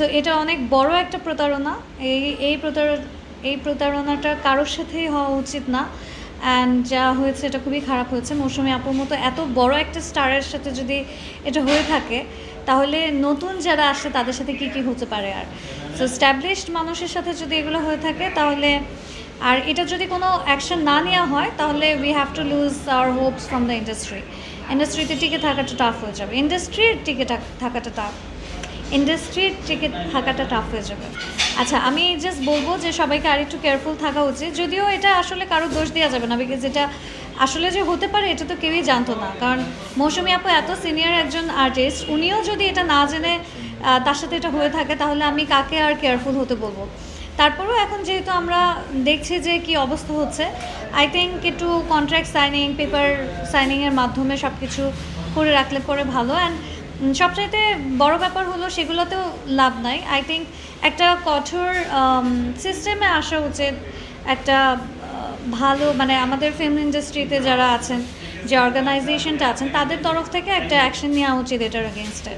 So এটা অনেক বড় একটা প্রতারণা। এই এই এই প্রতারণাটা কারোর সাথেই হওয়া উচিত না। অ্যান্ড যা হয়েছে এটা খুবই খারাপ হয়েছে। মৌসুমী আপুর মতো এত বড় একটা স্টারের সাথে যদি এটা হয়ে থাকে, তাহলে নতুন যারা আসে তাদের সাথে কী কী হতে পারে। আর সো স্ট্যাবলিশড মানুষের সাথে যদি এগুলো হয়ে থাকে, তাহলে আর এটা যদি কোনো অ্যাকশন না নেওয়া হয়, তাহলে we have to lose our hopes from the ইন্ডাস্ট্রিতে টিকে থাকাটা টাফ হয়ে যাবে। ইন্ডাস্ট্রির টিকে থাকাটা টাফ হয়ে যাবে। আচ্ছা, আমি জাস্ট বলবো যে সবাইকে আর একটু কেয়ারফুল থাকা উচিত। যদিও এটা আসলে কারো দোষ দেওয়া যাবে না, বিকজ এটা আসলে যে হতে পারে এটা তো কেউই জানতো না। কারণ মৌসুমী আপু এত সিনিয়র একজন আর্টিস্ট, উনিও যদি এটা না জেনে তার সাথে এটা হয়ে থাকে, তাহলে আমি কাকে আর কেয়ারফুল হতে বলবো। তারপরেও এখন যেহেতু আমরা দেখছি যে কি অবস্থা হচ্ছে, আই থিঙ্ক একটু কন্ট্রাক্ট সাইনিং, পেপার সাইনিংয়ের মাধ্যমে সব কিছু করে রাখলে পরে ভালো। অ্যান্ড সবচাইতে বড় ব্যাপার হলো সেগুলোতেও লাভ নাই। আই থিঙ্ক একটা কঠোর সিস্টেমে আসা উচিত। একটা ভালো মানে আমাদের ফিল্ম ইন্ডাস্ট্রিতে যারা আছেন, যে অর্গানাইজেশনটা আছেন, তাদের তরফ থেকে একটা অ্যাকশন নেওয়া উচিত এটার এগেনস্টে।